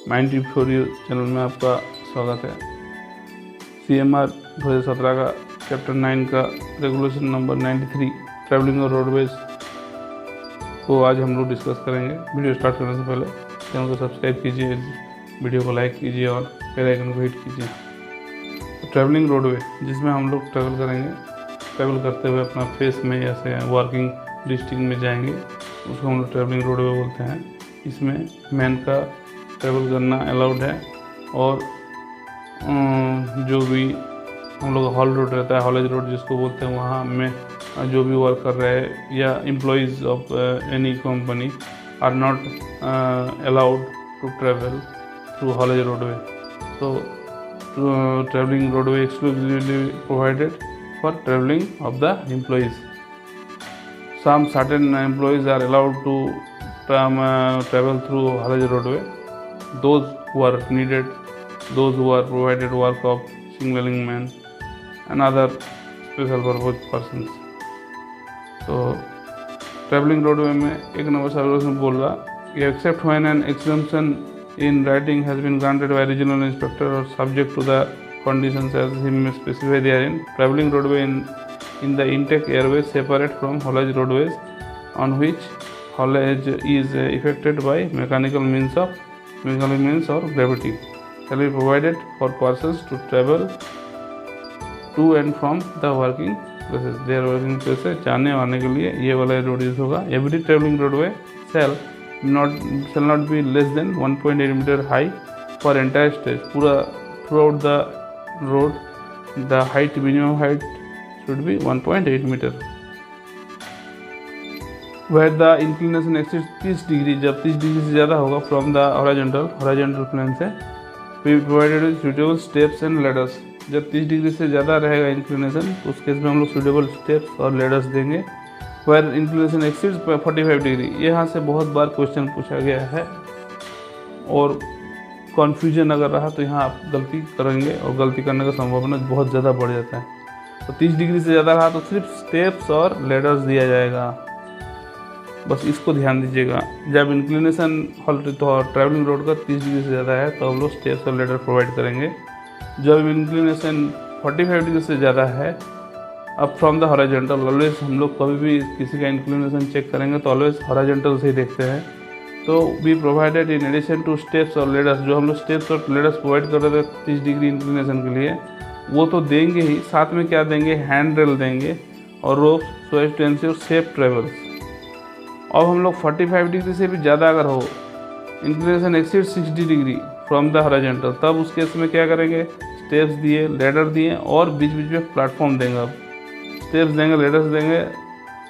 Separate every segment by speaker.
Speaker 1: 94 channel में आपका स्वागत है। CMR 2017 का चैप्टर 9 का रेगुलेशन नंबर 93 ट्रैवलिंग और रोडवेज को आज हम लोग डिस्कस करेंगे। वीडियो स्टार्ट करने से पहले चैनल को सब्सक्राइब कीजिए, वीडियो को लाइक कीजिए और बेल आइकन को हिट कीजिए। तो ट्रैवलिंग रोडवे जिसमें हम लोग ट्रैवल करते हुए अपना फेस में जैसे वर्किंग डिस्ट्रिक्ट में जाएंगे, उसको हम लोग ट्रैवलिंग रोडवे बोलते हैं। इसमें मैन का ट्रैवल करना अलाउड है और जो भी हम लोग हॉल रोड रहता है, हॉलेज रोड जिसको बोलते हैं, वहाँ में जो भी वर्क कर रहे हैं या employees of any company are not allowed to travel through haulage roadway. तो travelling roadway exclusively provided for travelling of the employees. Some certain employees are allowed to travel through haulage roadway. Those who are needed, those who are provided work of signaling men and other special purpose persons. तो traveling roadway में एक number service में बोल रहा कि except when an exemption in writing has been granted by regional inspector or subject to the conditions as he may specify therein, traveling roadway in the intake airways separate from haulage roadways on which haulage is effected by mechanical means or gravity shall be provided for persons to travel to and from the working places. Their working places जाने आने के लिए ये वाला road use होगा। Every traveling roadway shall not be less than 1.8 meter high for entire stretch. पूरा throughout the road the minimum height should be 1.8 meter. Where the inclination exceeds 30 degree, जब 30 degree से ज़्यादा होगा फ्रॉम द हॉरिजॉन्टल प्लेन से, we provided with suitable steps and ladders. जब 30 degree से ज़्यादा रहेगा इंक्लिनेशन, उस केस में हम लोग suitable steps और ladders देंगे। Where inclination exceeds 45 डिग्री, यहाँ से बहुत बार क्वेश्चन पूछा गया है और कन्फ्यूजन अगर रहा तो यहाँ आप गलती करेंगे और गलती करने का संभावना बहुत ज़्यादा बढ़ जाता है। तो 30 डिग्री से ज़्यादा रहा तो सिर्फ स्टेप्स और लेडर्स दिया जाएगा, बस इसको ध्यान दीजिएगा। जब इंक्लिनेशन तो ट्रैवलिंग रोड का 30 डिग्री से ज़्यादा है तो हम लोग स्टेप्स और लेडर प्रोवाइड करेंगे। जब इंक्लिनेशन 45 डिग्री से ज़्यादा है, अब फ्रॉम द हॉरिजॉन्टल, ऑलवेज हम लोग कभी भी किसी का इंक्लिनेशन चेक करेंगे तो ऑलवेज हॉरिजॉन्टल से ही देखते हैं। तो we provided in addition to steps और लेडर्स, जो हम लोग स्टेप्स और लेडर्स प्रोवाइड कर रहे थे 30 डिग्री इंक्लिनेशन के लिए, वो तो देंगे ही, साथ में क्या देंगे, हैंड रेल देंगे और ropes so as to ensure safe travels. अब हम लोग 45 डिग्री से भी ज़्यादा अगर हो, inclination exceed 60 degree from the horizontal, तब उस केस में क्या करेंगे, स्टेप्स दिए, लेडर दिए और बीच बीच में प्लेटफॉर्म देंगे। अब स्टेप्स देंगे, लेडर्स देंगे,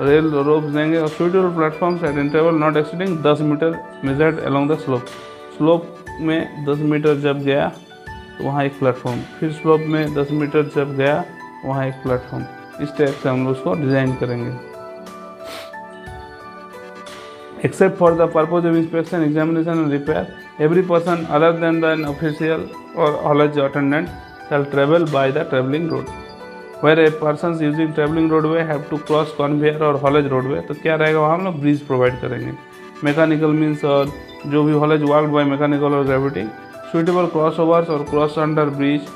Speaker 1: रेल रोप्स देंगे और suitable platforms at interval not exceeding 10 metre measured along the slope में 10 मीटर जब गया तो वहाँ एक प्लेटफॉर्म, फिर स्लोप में 10 मीटर जब गया वहाँ एक प्लेटफॉर्म। इस टाइप से हम लोग उसको डिज़ाइन करेंगे। Except for the purpose of inspection, examination and repair, every person other than the official और haulage attendant shall travel by the travelling road. Where a person using travelling roadway have to cross conveyor और haulage roadway, तो क्या रहेगा, वहाँ हम लोग bridge provide करेंगे। Mechanical means और जो भी हॉलेज वर्कड बाय मैकेनिकल और gravity, suitable crossovers or cross under bridge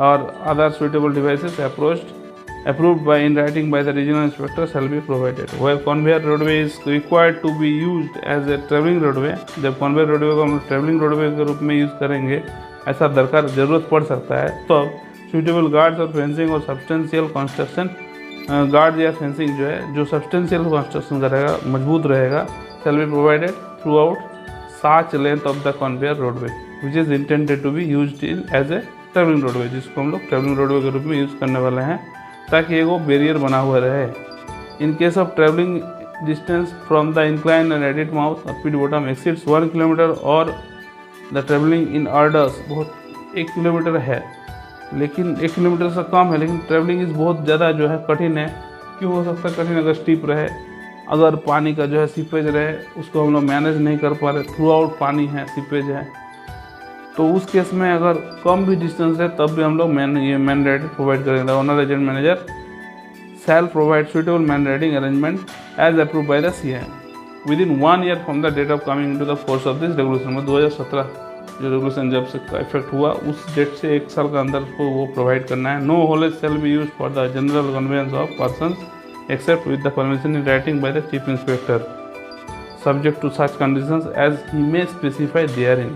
Speaker 1: or other suitable devices approved by in writing by the regional inspector shall be provided. Where conveyor roadway is required to be used as a travelling roadway, जब conveyor roadway को हम travelling roadway के रूप में use करेंगे, ऐसा ज़रूरत पड़ सकता है, तो suitable guards और fencing और substantial construction guards या fencing जो है, जो substantial construction का रहेगा, मजबूत रहेगा, shall be provided throughout such length of the conveyor roadway which is intended to be used in as a travelling roadway, जिसको हम लोग ट्रैवलिंग रोडवे के रूप में यूज़ करने वाले हैं ताकि एक वो बैरियर बना हुआ रहे। In case of travelling distance from the incline and edit mouth और पिट बॉटम एक्सीड्स 1 किलोमीटर और द ट्रैवलिंग इन ऑर्डर्स, बहुत 1 किलोमीटर है लेकिन 1 किलोमीटर से कम है, लेकिन ट्रैवलिंग इस बहुत ज़्यादा जो है कठिन है। क्यों हो सकता है कठिन, अगर स्टीप रहे, अगर पानी का जो है सीपेज रहे, उसको हम लोग मैनेज नहीं कर पा रहे, थ्रू आउट पानी है, सीपेज है, तो उस केस में अगर कम भी डिस्टेंस है तब भी हम लोग मैन राइड प्रोवाइड करेंगे। Owner agent manager shall provide suitable man riding arrangement as approved by the CIM within 1 year from the date of coming into the force of this regulation। में 2017 जो regulation जब से effect हुआ उस date से 1 साल के अंदर उसको वो प्रोवाइड करना है। No haulage shall be use for the general conveyance of persons except with the permission in writing by the chief inspector subject to such conditions as he may specify therein।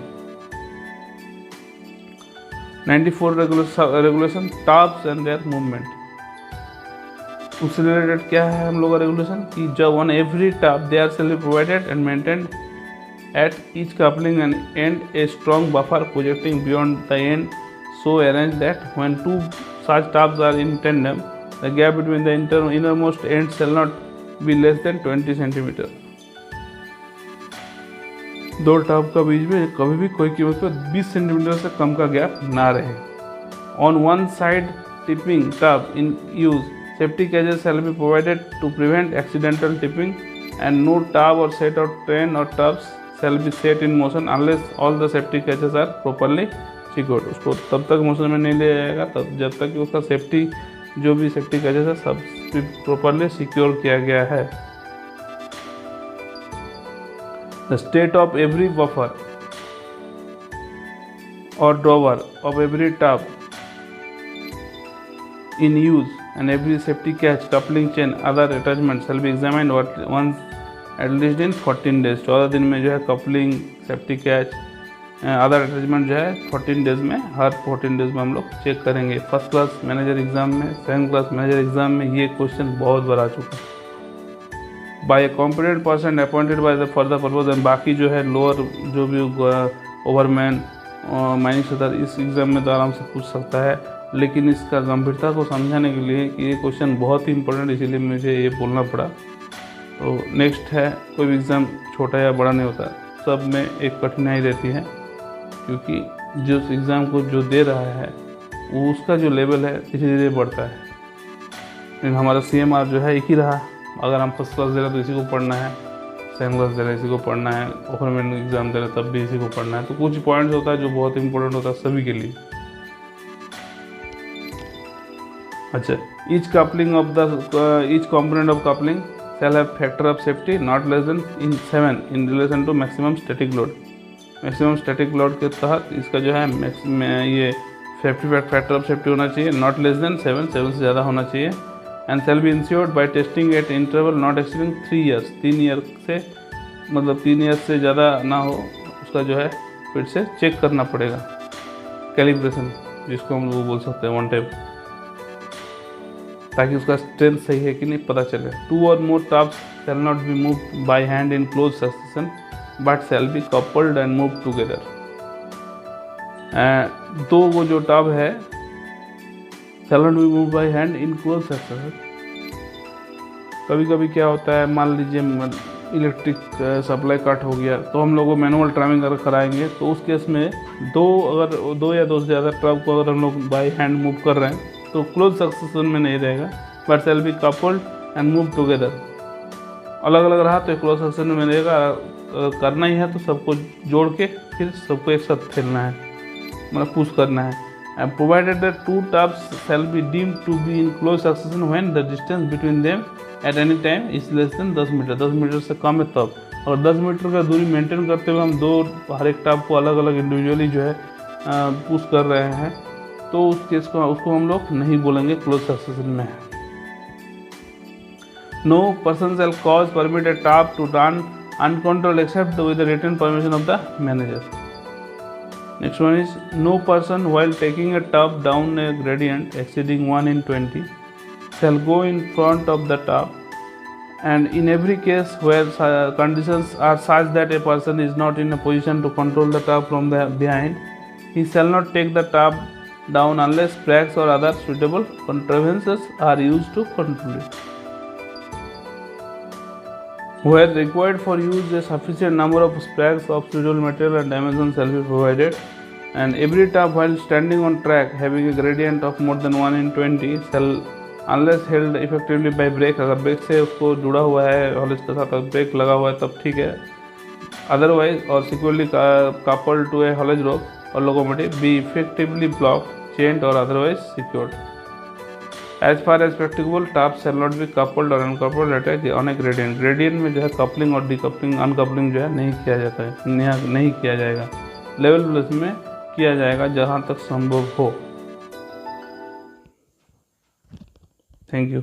Speaker 1: 94 regulation tubs and their movement. उससे related क्या है हम लोग का regulation कि जब on every tub they are shall be provided and maintained at each coupling end and a strong buffer projecting beyond the end so arranged that when two such tops are in tandem the gap between the innermost ends shall not be less than 20 centimeter। दो top का बीच में कभी भी कोई कीमत पर 20 centimetre से कम का गैप ना रहे। On one side tipping tub in use safety catches shall be provided to prevent accidental tipping and no tub और सेट ऑफ ट्रेन और tubs shall be set in motion unless all the safety catches are properly secured. उसको तब तक motion में नहीं लिया जाएगा तब जब तक कि उसका सेफ्टी जो भी सेफ्टी कैचेस है सब प्रॉपरली सिक्योर किया गया है। The state of every buffer और drawer of every top in use and every safety catch coupling chain other attachment shall be examined once at least in 14 days. 14 दिन में जो है coupling safety catch other attachment जो है 14 days में हर 14 days में हम लोग चेक करेंगे। फर्स्ट क्लास मैनेजर एग्जाम में सेकंड क्लास मैनेजर एग्जाम में ये क्वेश्चन बहुत बार आ चुका है। By a competent person appointed by the for the purpose and बाकी जो है लोअर जो भी ओवरमैन माइनिंग सदर इस एग्ज़ाम में तो आराम से पूछ सकता है, लेकिन इसका गंभीरता को समझाने के लिए कि ये क्वेश्चन बहुत ही इंपॉर्टेंट इसीलिए मुझे ये बोलना पड़ा। तो नेक्स्ट है कोई भी एग्ज़ाम छोटा या बड़ा नहीं होता, सब में एक कठिनाई रहती है क्योंकि जो एग्ज़ाम को जो दे रहा है वो उसका जो लेवल है धीरे धीरे बढ़ता है। लेकिन हमारा CMR जो है एक ही रहा। अगर हम फर्स्ट क्लास दे रहे हैं तो इसी को पढ़ना है, सेकंड क्लास दे रहे हैं इसी को पढ़ना है, ओवरमैन एग्जाम दे रहे हैं तब भी इसी को पढ़ना है। तो कुछ पॉइंट्स होता है जो बहुत इंपॉर्टेंट होता है सभी के लिए। अच्छा, each coupling of the each component of coupling shall have factor of safety not less than 7 in relation to maximum static load। Maximum static load के तहत इसका जो है ये फैक्टर ऑफ सेफ्टी होना चाहिए नॉट लेस देन 7 से ज़्यादा होना चाहिए। And shall be ensured by testing at interval not exceeding 3 years. 3 year से मतलब 3 ईयर्स से ज़्यादा ना हो उसका जो है फिर से चेक करना पड़ेगा। कैलिब्रेशन जिसको हम लोग बोल सकते हैं वन टाइप, ताकि उसका स्ट्रेंथ सही है कि नहीं पता चले। 2 और more tops shall not be move by hand in close succession but shall be coupled and move together. 2 वो जो टॉप है shall not be move by hand in close succession. कभी कभी क्या होता है, मान लीजिए इलेक्ट्रिक सप्लाई कट हो गया तो हम लोग मैनुअल ट्रामिंग अगर कराएंगे तो उस केस में 2 या 2 से ज़्यादा टॉप को अगर हम लोग बाय हैंड मूव कर रहे हैं तो क्लोज सक्सेशन में नहीं रहेगा but shall be coupled and move together. अलग अलग रहा तो क्लोज सक्सेशन में रहेगा। करना ही है तो सबको जोड़ के फिर सबको एक साथ खेलना है, मतलब पुश करना है। And provided that 2 tubs shall be deemed to be in close succession when the distance between them at any time is less than 10 metre. 10 metre से कम है तब। और 10 मीटर का दूरी मेंटेन करते हुए हम 2 हर एक टॉप को अलग अलग इंडिविजुअली जो है पुश कर रहे हैं तो उस केस को उसको हम लोग नहीं बोलेंगे क्लोज सक्सेशन में। No person shall cause permit a tub to run uncontrolled except with the written permission of the manager. Next one is no person while taking a tub down a gradient exceeding 1 in 20 shall go in front of the top and in every case where conditions are such that a person is not in a position to control the top from the behind he shall not take the top down unless spracks or other suitable contrivances are used to control it। Where required for use, a sufficient number of spracks of suitable material and dimensions shall be provided, and every top while standing on track having a gradient of more than 1 in 20 shall unless held effectively by brake, अगर break से उसको जुड़ा हुआ है haulage के साथ break लगा हुआ है तब ठीक है, अदरवाइज और securely coupled to a haulage rope or locomotive be effectively blocked, chained or otherwise secured। As far as practicable, tops shall not be coupled or uncoupled at on a gradient। Gradient में जो है coupling और decoupling uncoupling जो है नहीं किया जाता है, नहीं किया जाएगा। लेवल प्लस में किया जाएगा जहाँ तक संभव हो। Thank you.